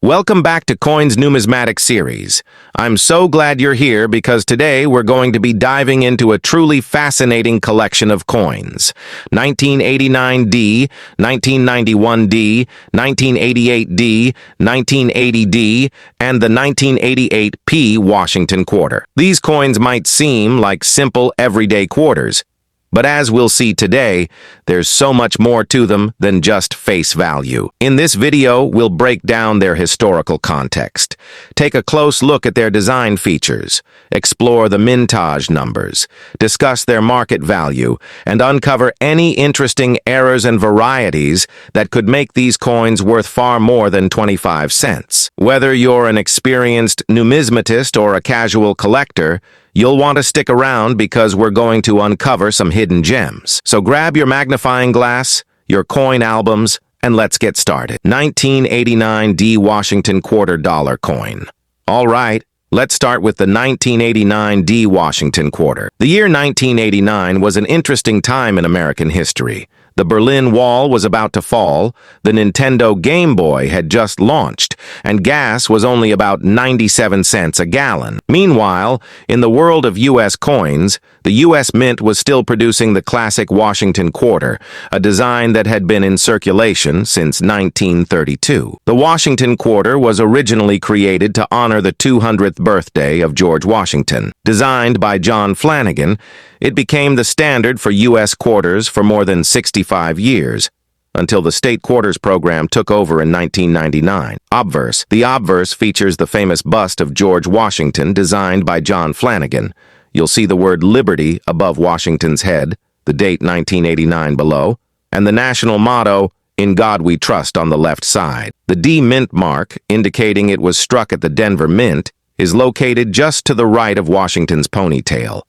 Welcome back to Coins Numismatic Series. I'm so glad you're here because today we're going to be diving into a truly fascinating collection of coins. 1989D, 1991D, 1988D, 1980D, and the 1988P Washington quarter. These coins might seem like simple everyday quarters, but as we'll see today, there's so much more to them than just face value. In this video, we'll break down their historical context, take a close look at their design features, explore the mintage numbers, discuss their market value, and uncover any interesting errors and varieties that could make these coins worth far more than 25 cents. Whether you're an experienced numismatist or a casual collector, you'll want to stick around because we're going to uncover some hidden gems. So grab your magnifying glass, your coin albums, and let's get started. 1989 D Washington quarter dollar coin. All right, let's start with the 1989 D Washington quarter. The year 1989 was an interesting time in American history. The Berlin Wall was about to fall, the Nintendo Game Boy had just launched, and gas was only about 97 cents a gallon. Meanwhile, in the world of U.S. coins, the U.S. Mint was still producing the classic Washington quarter, a design that had been in circulation since 1932. The Washington quarter was originally created to honor the 200th birthday of George Washington. Designed by John Flanagan, it became the standard for U.S. quarters for more than 65 years, until the state quarters program took over in 1999. Obverse. The obverse features the famous bust of George Washington designed by John Flanagan. You'll see the word Liberty above Washington's head, the date 1989 below, and the national motto, "In God We Trust," on the left side. The D Mint mark, indicating it was struck at the Denver Mint, is located just to the right of Washington's ponytail.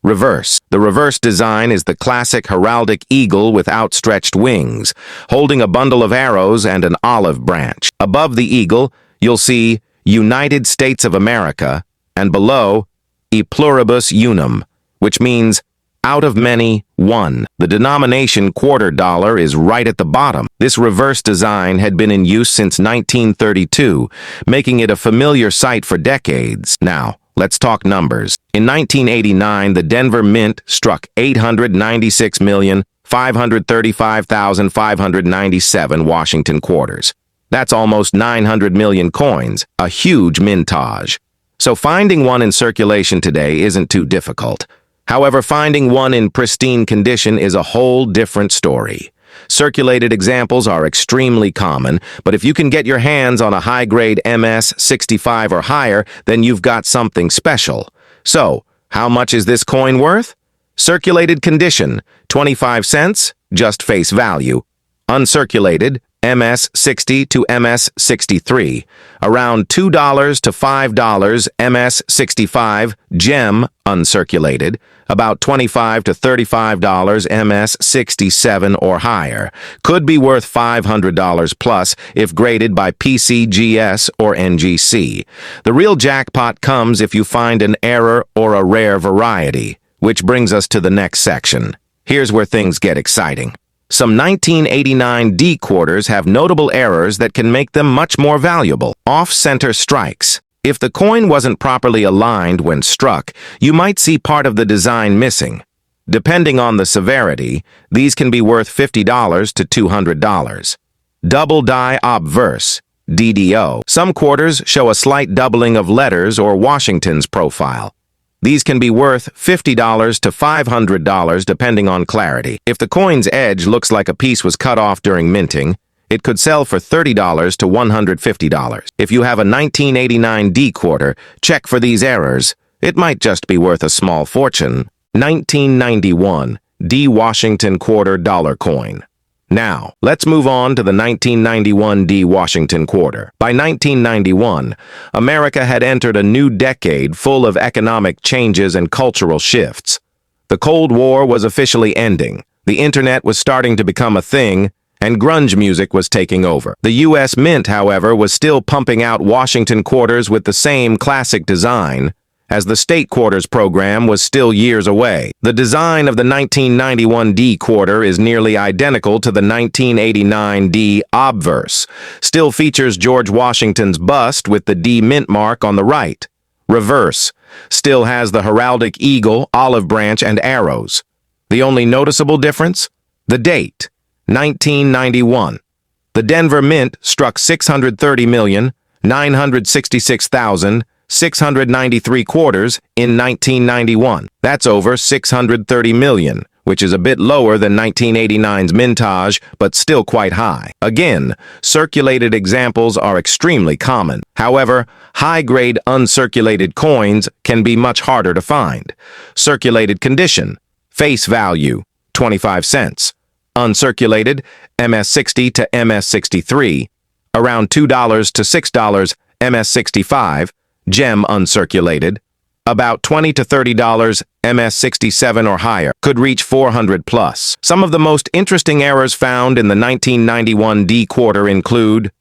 Reverse. The reverse design is the classic heraldic eagle with outstretched wings, holding a bundle of arrows and an olive branch. Above the eagle, you'll see United States of America, and below, E pluribus unum, which means out of many, one. The denomination quarter dollar is right at the bottom. This reverse design had been in use since 1932, making it a familiar sight for decades. Now, let's talk numbers. In 1989, the Denver Mint struck 896,535,597 Washington quarters. That's almost 900 million coins, a huge mintage. So finding one in circulation today isn't too difficult. However, finding one in pristine condition is a whole different story. Circulated examples are extremely common, but if you can get your hands on a high-grade MS 65 or higher, then you've got something special. So, how much is this coin worth? Circulated condition, 25 cents, just face value. Uncirculated, MS 60 to MS 63, around $2 to $5 MS 65, gem, uncirculated, about $25 to $35 MS 67 or higher, could be worth $500 plus if graded by PCGS or NGC. The real jackpot comes if you find an error or a rare variety, which brings us to the next section. Here's where things get exciting. Some 1989 D quarters have notable errors that can make them much more valuable. Off-center strikes. If the coin wasn't properly aligned when struck, you might see part of the design missing. Depending on the severity, these can be worth $50 to $200. Double die obverse, DDO. Some quarters show a slight doubling of letters or Washington's profile. These can be worth $50 to $500 depending on clarity. If the coin's edge looks like a piece was cut off during minting, it could sell for $30 to $150. If you have a 1989 D quarter, check for these errors. It might just be worth a small fortune. 1991 D Washington quarter dollar coin. Now, let's move on to the 1991 D Washington quarter. By 1991, America had entered a new decade full of economic changes and cultural shifts. The Cold War was officially ending, the internet was starting to become a thing, and grunge music was taking over. The U.S. Mint, however, was still pumping out Washington quarters with the same classic design, as the state quarters program was still years away. The design of the 1991 D quarter is nearly identical to the 1989 D obverse, still features George Washington's bust with the D mint mark on the right. Reverse still has the heraldic eagle, olive branch, and arrows. The only noticeable difference? The date, 1991. The Denver Mint struck 630,966,693 quarters in 1991. That's over 630 million, which is a bit lower than 1989's mintage, but still quite high. Again, circulated examples are extremely common. However, high-grade uncirculated coins can be much harder to find. Circulated condition, face value, 25 cents. Uncirculated, MS60 to MS63, around $2 to $6, MS65, gem uncirculated, about $20 to $30, MS67 or higher, could reach 400 plus. Some of the most interesting errors found in the 1991 D quarter include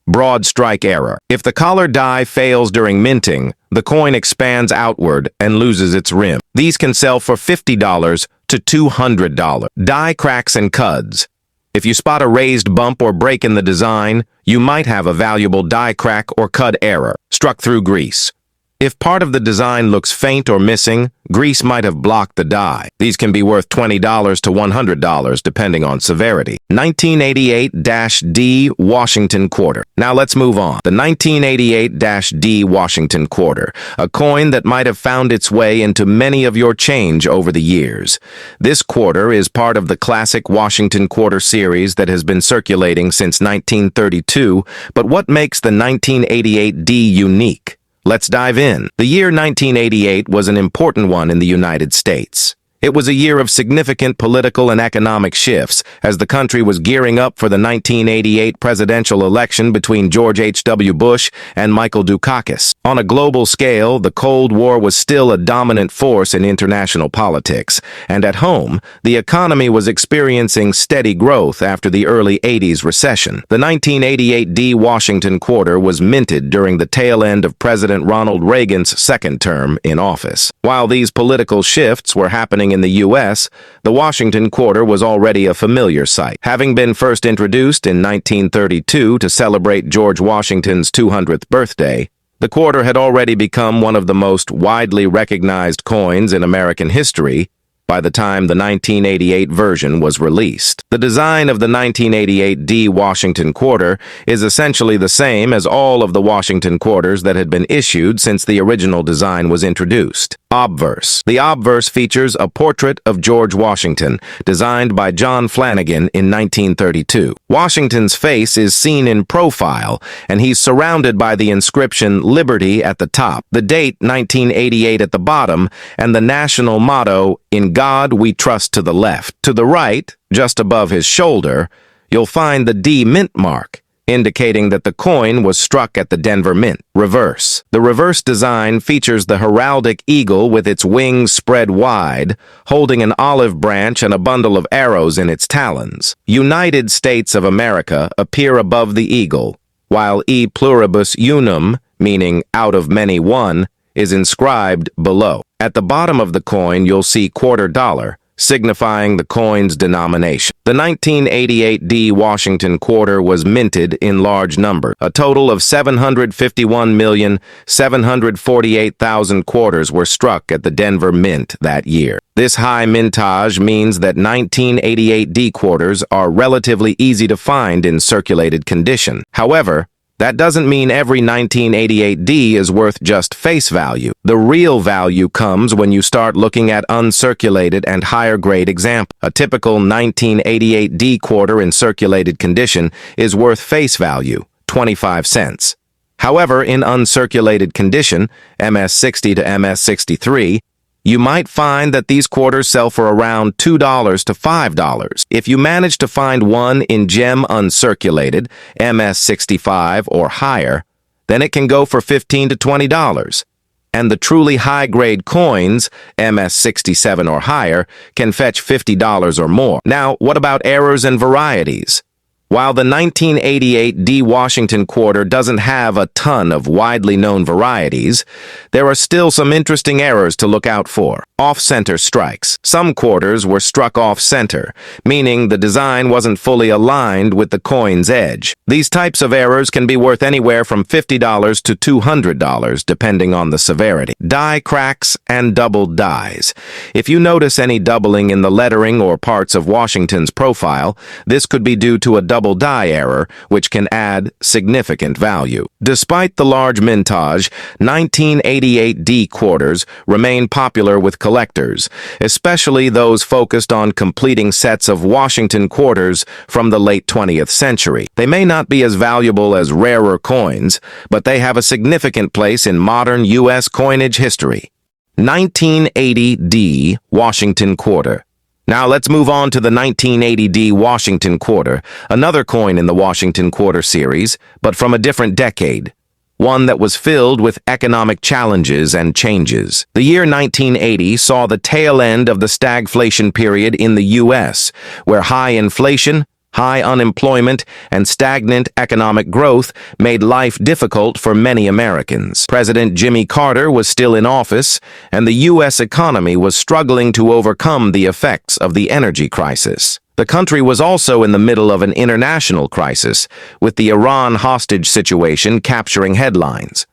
broad strike error. If the collar die fails during minting, the coin expands outward and loses its rim. These can sell for $50 to $200. Die cracks and cuds. If you spot a raised bump or break in the design, you might have a valuable die crack or cud error. Struck through grease. If part of the design looks faint or missing, grease might have blocked the die. These can be worth $20 to $100 depending on severity. 1988-D Washington Quarter. Now let's move on. The 1988-D Washington Quarter, a coin that might have found its way into many of your change over the years. This quarter is part of the classic Washington Quarter series that has been circulating since 1932, but what makes the 1988-D unique? Let's dive in. The year 1988 was an important one in the United States. It was a year of significant political and economic shifts as the country was gearing up for the 1988 presidential election between George H.W. Bush and Michael Dukakis. On a global scale, the Cold War was still a dominant force in international politics, and at home, the economy was experiencing steady growth after the early 80s recession. The 1988 D Washington Quarter was minted during the tail end of President Ronald Reagan's second term in office. While these political shifts were happening in the U.S., the Washington Quarter was already a familiar sight. Having been first introduced in 1932 to celebrate George Washington's 200th birthday, the quarter had already become one of the most widely recognized coins in American history by the time the 1988 version was released. The design of the 1988 D Washington Quarter is essentially the same as all of the Washington Quarters that had been issued since the original design was introduced. Obverse. The obverse features a portrait of George Washington, designed by John Flanagan in 1932. Washington's face is seen in profile, and he's surrounded by the inscription Liberty at the top, the date 1988 at the bottom, and the national motto, In God We Trust to the left. To the right, just above his shoulder, you'll find the D mint mark, indicating that the coin was struck at the Denver Mint. Reverse. The reverse design features the heraldic eagle with its wings spread wide, holding an olive branch and a bundle of arrows in its talons. United States of America appear above the eagle, while E pluribus unum, meaning out of many one, is inscribed below. At the bottom of the coin, you'll see $quarter, signifying the coin's denomination. The 1988 D Washington Quarter was minted in large numbers. A total of 751,748,000 quarters were struck at the Denver Mint that year. This high mintage means that 1988 D quarters are relatively easy to find in circulated condition. However, that doesn't mean every 1988 D is worth just face value. The real value comes when you start looking at uncirculated and higher grade examples. A typical 1988 D quarter in circulated condition is worth face value, 25 cents. However, in uncirculated condition, MS60 to MS63, you might find that these quarters sell for around $2 to $5. If you manage to find one in gem uncirculated, MS65 or higher, then it can go for $15 to $20. And the truly high-grade coins, MS67 or higher, can fetch $50 or more. Now, what about errors and varieties? While the 1988 D Washington quarter doesn't have a ton of widely known varieties, there are still some interesting errors to look out for. Off-center strikes. Some quarters were struck off-center, meaning the design wasn't fully aligned with the coin's edge. These types of errors can be worth anywhere from $50 to $200, depending on the severity. Die cracks and doubled dies. If you notice any doubling in the lettering or parts of Washington's profile, this could be due to a double die error, which can add significant value. Despite the large mintage, 1988 D quarters remain popular with collectors, especially those focused on completing sets of Washington quarters from the late 20th century. They may not be as valuable as rarer coins, but they have a significant place in modern U.S. coinage history. 1980 D Washington quarter. Now let's move on to the 1980 D Washington quarter, another coin in the Washington quarter series, but from a different decade. One that was filled with economic challenges and changes. The year 1980 saw the tail end of the stagflation period in the U.S., where high inflation, high unemployment, and stagnant economic growth made life difficult for many Americans. President Jimmy Carter was still in office, and the U.S. economy was struggling to overcome the effects of the energy crisis. The country was also in the middle of an international crisis, with the Iran hostage situation capturing headlines.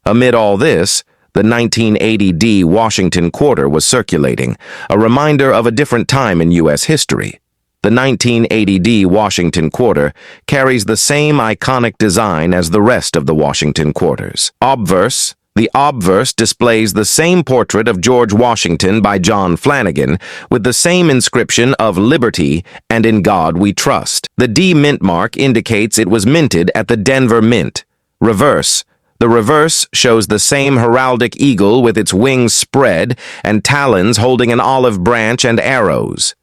Amid all this, the 1980 D Washington quarter was circulating, a reminder of a different time in U.S. history. The 1980 D Washington quarter carries the same iconic design as the rest of the Washington quarters. Obverse. The obverse displays the same portrait of George Washington by John Flanagan, with the same inscription of Liberty and In God We Trust. The D mint mark indicates it was minted at the Denver Mint. Reverse. The reverse shows the same heraldic eagle with its wings spread and talons holding an olive branch and arrows.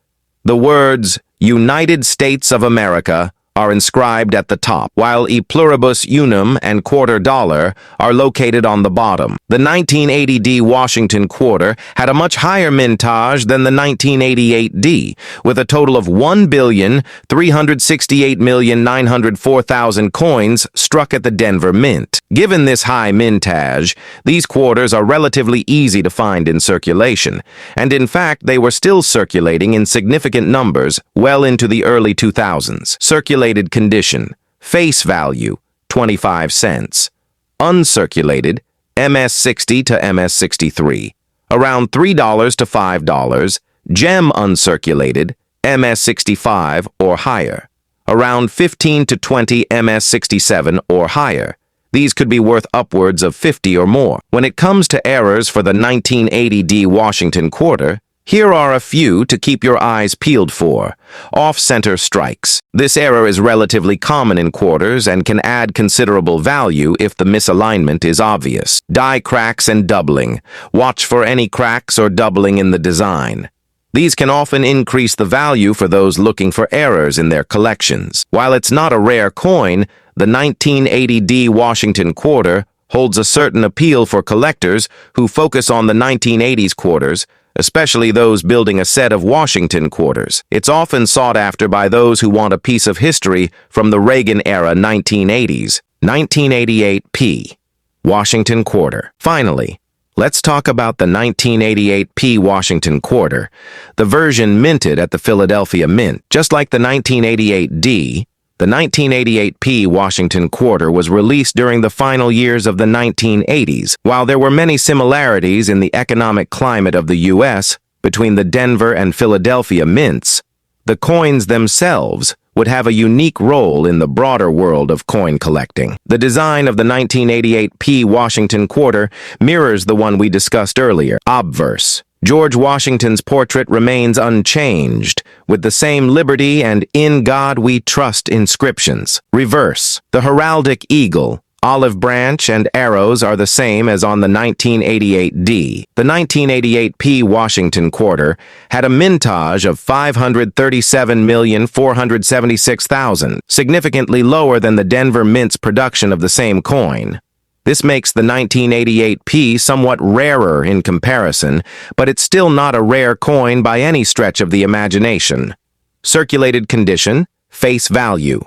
The words United States of America are inscribed at the top, while E pluribus unum and quarter dollar are located on the bottom. The 1980 D Washington quarter had a much higher mintage than the 1988 D, with a total of 1,368,904,000 coins struck at the Denver Mint. Given this high mintage, these quarters are relatively easy to find in circulation, and in fact they were still circulating in significant numbers well into the early 2000s. Circulated condition, face value, 25 cents. Uncirculated, MS60 to MS63, around $3 to $5. Gem uncirculated, MS65 or higher, around 15 to 20 MS67 or higher. These could be worth upwards of 50 or more. When it comes to errors for the 1980 D Washington quarter, here are a few to keep your eyes peeled for. Off-center strikes. This error is relatively common in quarters and can add considerable value if the misalignment is obvious. Die cracks and doubling. Watch for any cracks or doubling in the design. These can often increase the value for those looking for errors in their collections. While it's not a rare coin, the 1980 D Washington quarter holds a certain appeal for collectors who focus on the 1980s quarters, especially those building a set of Washington quarters. It's often sought after by those who want a piece of history from the Reagan-era 1980s. 1988 P. Washington quarter. Finally, let's talk about the 1988 P Washington quarter, the version minted at the Philadelphia Mint. Just like the 1988 D, the 1988 P Washington quarter was released during the final years of the 1980s. While there were many similarities in the economic climate of the U.S. between the Denver and Philadelphia mints, the coins themselves would have a unique role in the broader world of coin collecting. The design of the 1988 P Washington quarter mirrors the one we discussed earlier. Obverse. George Washington's portrait remains unchanged, with the same Liberty and In God We Trust inscriptions. Reverse. The heraldic eagle, olive branch, and arrows are the same as on the 1988 D. The 1988 P Washington quarter had a mintage of 537,476,000, significantly lower than the Denver Mint's production of the same coin. This makes the 1988 P somewhat rarer in comparison, but it's still not a rare coin by any stretch of the imagination. Circulated condition, face value,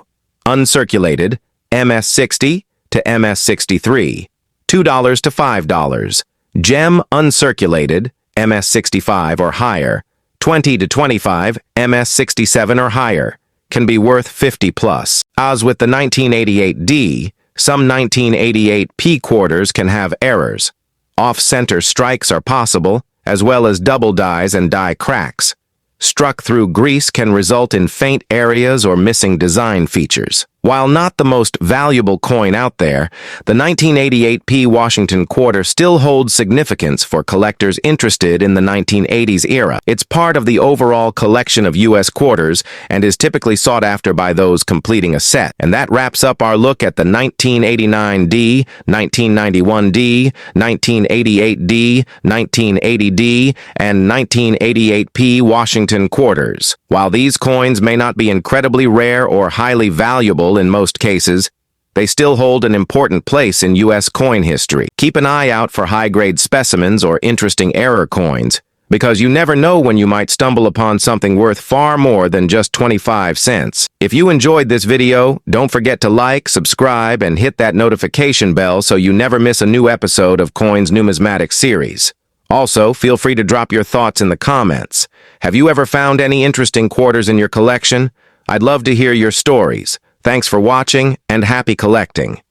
Uncirculated, MS-60 to MS-63, $2 to $5. Gem uncirculated, MS-65 or higher, 20 to 25, MS-67 or higher, can be worth 50 plus. As with the 1988D, some 1988P quarters can have errors. Off-center strikes are possible, as well as double dies and die cracks. Struck through grease can result in faint areas or missing design features. While not the most valuable coin out there, the 1988P Washington quarter still holds significance for collectors interested in the 1980s era. It's part of the overall collection of U.S. quarters and is typically sought after by those completing a set. And that wraps up our look at the 1989D, 1991D, 1988D, 1980D, and 1988P Washington quarters. While these coins may not be incredibly rare or highly valuable in most cases, they still hold an important place in U.S. coin history. Keep an eye out for high-grade specimens or interesting error coins, because you never know when you might stumble upon something worth far more than just 25 cents. If you enjoyed this video, don't forget to like, subscribe, and hit that notification bell so you never miss a new episode of Coins Numismatic Series. Also, feel free to drop your thoughts in the comments. Have you ever found any interesting quarters in your collection? I'd love to hear your stories. Thanks for watching, and happy collecting.